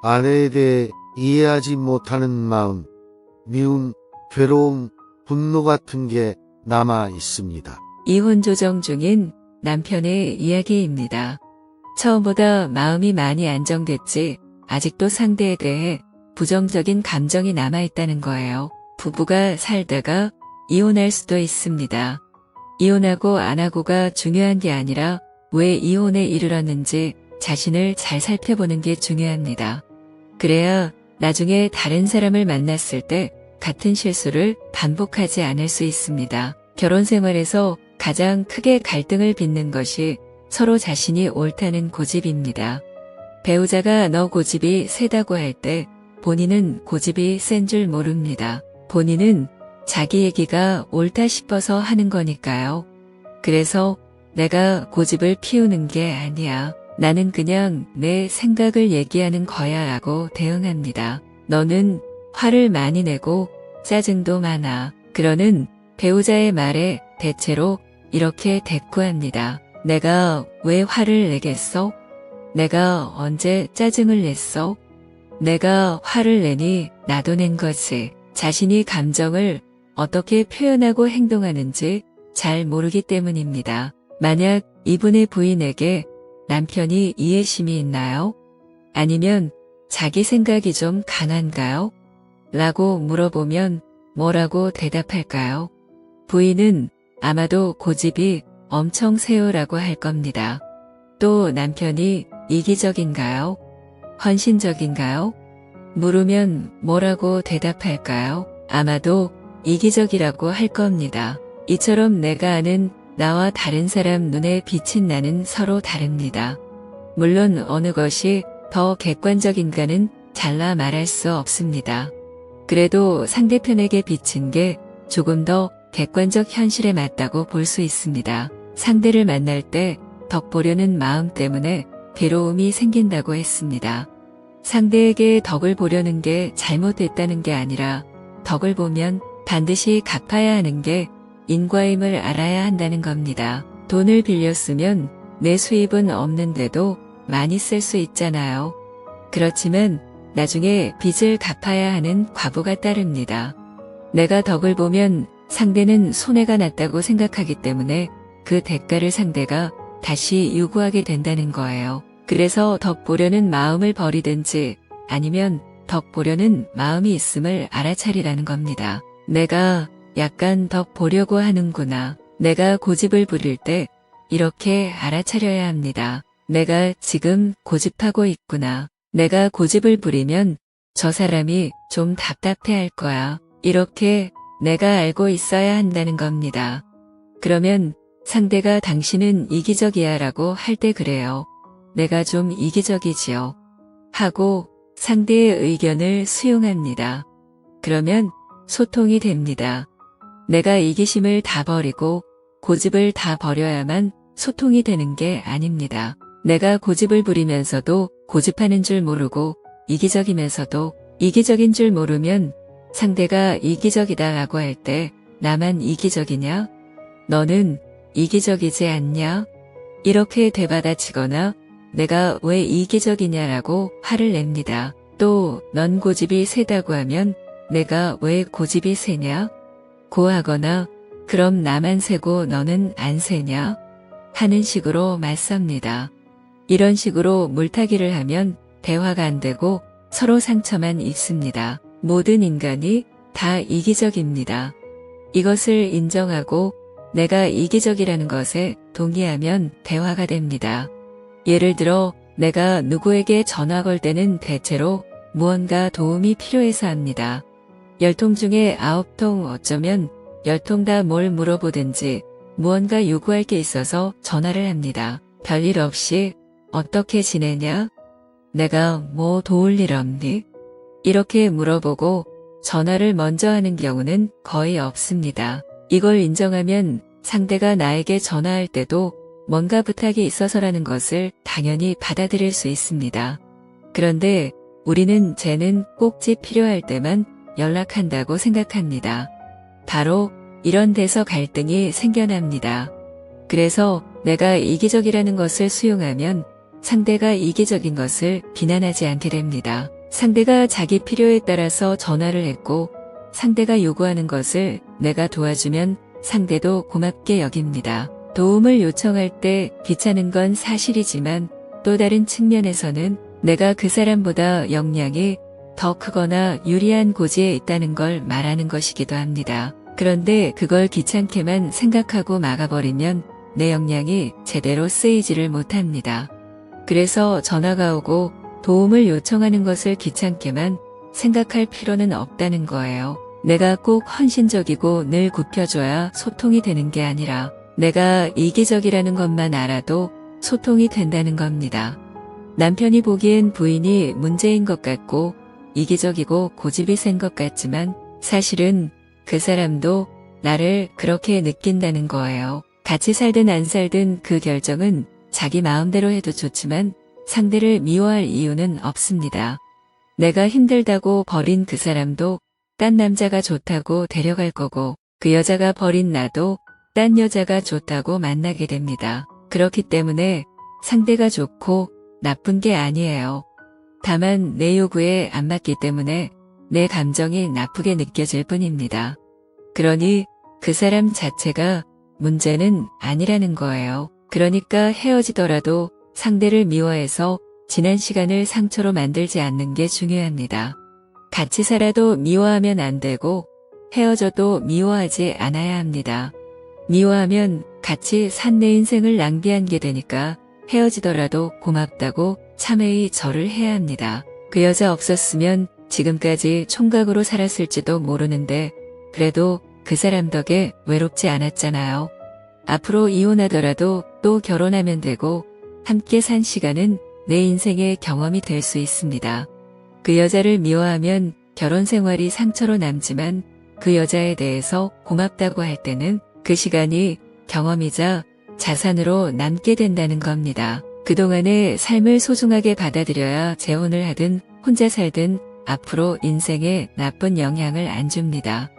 아내에 대해 이해하지 못하는 마음, 미움, 괴로움, 분노 같은 게 남아 있습니다. 이혼 조정 중인 남편의 이야기입니다. 처음보다 마음이 많이 안정됐지 아직도 상대에 대해 부정적인 감정이 남아있다는 거예요. 부부가 살다가 이혼할 수도 있습니다. 이혼하고 안 하고가 중요한 게 아니라 왜 이혼에 이르렀는지 자신을 잘 살펴보는 게 중요합니다. 그래야 나중에 다른 사람을 만났을 때 같은 실수를 반복하지 않을 수 있습니다. 결혼 생활에서 가장 크게 갈등을 빚는 것이 서로 자신이 옳다는 고집입니다. 배우자가 너 고집이 세다고 할 때 본인은 고집이 센 줄 모릅니다. 본인은 자기 얘기가 옳다 싶어서 하는 거니까요. 그래서 내가 고집을 피우는 게 아니야. 나는 그냥 내 생각을 얘기하는 거야 하고 대응합니다. 너는 화를 많이 내고 짜증도 많아. 그러는 배우자의 말에 대체로 이렇게 대꾸합니다. 내가 왜 화를 내겠어? 내가 언제 짜증을 냈어? 내가 화를 내니 나도 낸 거지. 자신이 감정을 어떻게 표현하고 행동하는지 잘 모르기 때문입니다. 만약 이분의 부인에게 남편이 이해심이 있나요? 아니면 자기 생각이 좀 강한가요? 라고 물어보면 뭐라고 대답할까요? 부인은 아마도 고집이 엄청 세요라고 할 겁니다. 또 남편이 이기적인가요? 헌신적인가요? 물으면 뭐라고 대답할까요? 아마도 이기적이라고 할 겁니다. 이처럼 내가 아는 나와 다른 사람 눈에 비친 나는 서로 다릅니다. 물론 어느 것이 더 객관적인가는 잘라 말할 수 없습니다. 그래도 상대편에게 비친 게 조금 더 객관적 현실에 맞다고 볼 수 있습니다. 상대를 만날 때 덕 보려는 마음 때문에 괴로움이 생긴다고 했습니다. 상대에게 덕을 보려는 게 잘못됐다는 게 아니라 덕을 보면 반드시 갚아야 하는 게 인과임을 알아야 한다는 겁니다. 돈을 빌렸으면 내 수입은 없는데도 많이 쓸 수 있잖아요. 그렇지만 나중에 빚을 갚아야 하는 과부가 따릅니다. 내가 덕을 보면 상대는 손해가 났다고 생각하기 때문에 그 대가를 상대가 다시 요구하게 된다는 거예요. 그래서 덕 보려는 마음을 버리든지 아니면 덕 보려는 마음이 있음을 알아차리라는 겁니다. 내가 약간 덕 보려고 하는구나. 내가 고집을 부릴 때 이렇게 알아차려야 합니다. 내가 지금 고집하고 있구나. 내가 고집을 부리면 저 사람이 좀 답답해 할 거야. 이렇게 내가 알고 있어야 한다는 겁니다. 그러면 상대가 당신은 이기적이야 라고 할 때 그래요. 내가 좀 이기적이지요. 하고 상대의 의견을 수용합니다. 그러면 소통이 됩니다. 내가 이기심을 다 버리고 고집을 다 버려야만 소통이 되는 게 아닙니다. 내가 고집을 부리면서도 고집하는 줄 모르고 이기적이면서도 이기적인 줄 모르면 상대가 이기적이다 라고 할 때 나만 이기적이냐? 너는 이기적이지 않냐? 이렇게 되받아치거나 내가 왜 이기적이냐라고 화를 냅니다. 또 넌 고집이 세다고 하면 내가 왜 고집이 세냐? 고하거나 그럼 나만 세고 너는 안 세냐? 하는 식으로 맞섭니다. 이런 식으로 물타기를 하면 대화가 안 되고 서로 상처만 있습니다. 모든 인간이 다 이기적입니다. 이것을 인정하고 내가 이기적이라는 것에 동의하면 대화가 됩니다. 예를 들어 내가 누구에게 전화 걸 때는 대체로 무언가 도움이 필요해서 합니다. 10통 중에 9통 어쩌면 10통 다 뭘 물어보든지 무언가 요구할 게 있어서 전화를 합니다. 별일 없이 어떻게 지내냐? 내가 뭐 도울 일 없니? 이렇게 물어보고 전화를 먼저 하는 경우는 거의 없습니다. 이걸 인정하면 상대가 나에게 전화할 때도 뭔가 부탁이 있어서라는 것을 당연히 받아들일 수 있습니다. 그런데 우리는 쟤는 꼭지 필요할 때만 연락한다고 생각합니다. 바로 이런 데서 갈등이 생겨납니다. 그래서 내가 이기적이라는 것을 수용하면 상대가 이기적인 것을 비난하지 않게 됩니다. 상대가 자기 필요에 따라서 전화를 했고 상대가 요구하는 것을 내가 도와주면 상대도 고맙게 여깁니다. 도움을 요청할 때 귀찮은 건 사실이지만 또 다른 측면에서는 내가 그 사람보다 역량이 더 크거나 유리한 고지에 있다는 걸 말하는 것이기도 합니다. 그런데 그걸 귀찮게만 생각하고 막아버리면 내 역량이 제대로 쓰이지를 못합니다. 그래서 전화가 오고 도움을 요청하는 것을 귀찮게만 생각할 필요는 없다는 거예요. 내가 꼭 헌신적이고 늘 굽혀줘야 소통이 되는 게 아니라 내가 이기적이라는 것만 알아도 소통이 된다는 겁니다. 남편이 보기엔 부인이 문제인 것 같고 이기적이고 고집이 센 것 같지만 사실은 그 사람도 나를 그렇게 느낀다는 거예요. 같이 살든 안 살든 그 결정은 자기 마음대로 해도 좋지만 상대를 미워할 이유는 없습니다. 내가 힘들다고 버린 그 사람도 딴 남자가 좋다고 데려갈 거고 그 여자가 버린 나도 딴 여자가 좋다고 만나게 됩니다. 그렇기 때문에 상대가 좋고 나쁜 게 아니에요. 다만 내 요구에 안 맞기 때문에 내 감정이 나쁘게 느껴질 뿐입니다. 그러니 그 사람 자체가 문제는 아니라는 거예요. 그러니까 헤어지더라도 상대를 미워해서 지난 시간을 상처로 만들지 않는 게 중요합니다. 같이 살아도 미워하면 안 되고 헤어져도 미워하지 않아야 합니다. 미워하면 같이 산 내 인생을 낭비한 게 되니까 헤어지더라도 고맙다고 참회의 절을 해야 합니다. 그 여자 없었으면 지금까지 총각으로 살았을지도 모르는데 그래도 그 사람 덕에 외롭지 않았잖아요. 앞으로 이혼하더라도 또 결혼하면 되고 함께 산 시간은 내 인생의 경험이 될 수 있습니다. 그 여자를 미워하면 결혼 생활이 상처로 남지만 그 여자에 대해서 고맙다고 할 때는 그 시간이 경험이자 자산으로 남게 된다는 겁니다. 그동안의 삶을 소중하게 받아들여야 재혼을 하든 혼자 살든 앞으로 인생에 나쁜 영향을 안 줍니다.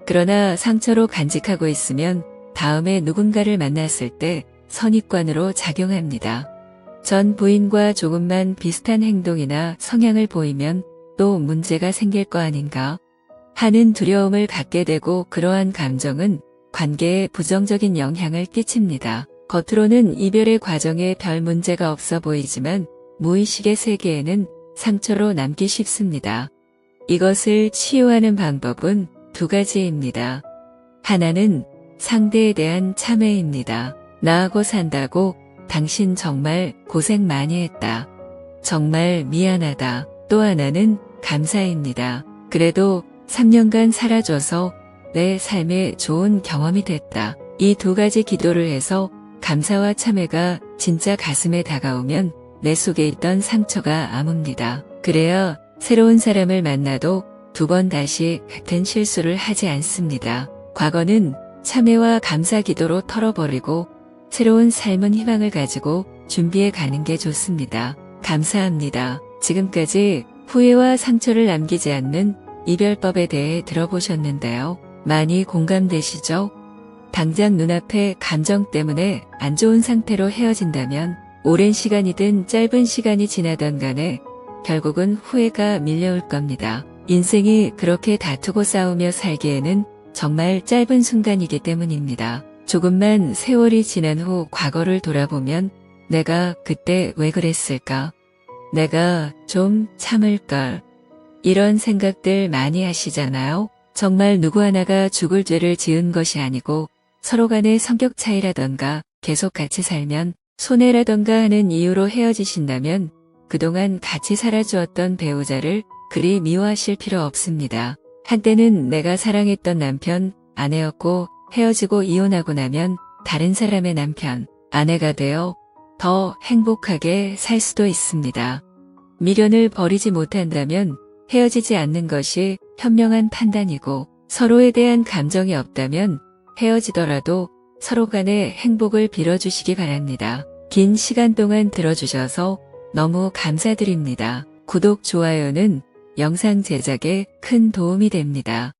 그러나 상처로 간직하고 있으면 다음에 누군가를 만났을 때 선입관으로 작용합니다. 전 부인과 조금만 비슷한 행동이나 성향을 보이면 또 문제가 생길 거 아닌가 하는 두려움을 갖게 되고 그러한 감정은 관계에 부정적인 영향을 끼칩니다. 겉으로는 이별의 과정에 별 문제가 없어 보이지만 무의식의 세계에는 상처로 남기 쉽습니다. 이것을 치유하는 방법은 두 가지입니다. 하나는 상대에 대한 참회입니다. 나하고 산다고 당신 정말 고생 많이 했다. 정말 미안하다. 또 하나는 감사입니다. 그래도 3년간 살아줘서 내 삶에 좋은 경험이 됐다. 이 두 가지 기도를 해서 감사와 참회가 진짜 가슴에 다가오면 내 속에 있던 상처가 아뭅니다. 그래야 새로운 사람을 만나도 두 번 다시 같은 실수를 하지 않습니다. 과거는 참회와 감사 기도로 털어버리고 새로운 삶은 희망을 가지고 준비해 가는 게 좋습니다. 감사합니다. 지금까지 후회와 상처를 남기지 않는 이별법에 대해 들어보셨는데요. 많이 공감되시죠? 당장 눈앞에 감정 때문에 안 좋은 상태로 헤어진다면 오랜 시간이든 짧은 시간이 지나던 간에 결국은 후회가 밀려올 겁니다. 인생이 그렇게 다투고 싸우며 살기에는 정말 짧은 순간이기 때문입니다. 조금만 세월이 지난 후 과거를 돌아보면 내가 그때 왜 그랬을까? 내가 좀 참을걸. 이런 생각들 많이 하시잖아요. 정말 누구 하나가 죽을 죄를 지은 것이 아니고 서로 간의 성격 차이라던가 계속 같이 살면 손해라던가 하는 이유로 헤어지신다면 그동안 같이 살아주었던 배우자를 그리 미워하실 필요 없습니다. 한때는 내가 사랑했던 남편, 아내였고 헤어지고 이혼하고 나면 다른 사람의 남편, 아내가 되어 더 행복하게 살 수도 있습니다. 미련을 버리지 못한다면 헤어지지 않는 것이 현명한 판단이고 서로에 대한 감정이 없다면 헤어지더라도 서로 간의 행복을 빌어주시기 바랍니다. 긴 시간 동안 들어주셔서 너무 감사드립니다. 구독, 좋아요는 영상 제작에 큰 도움이 됩니다.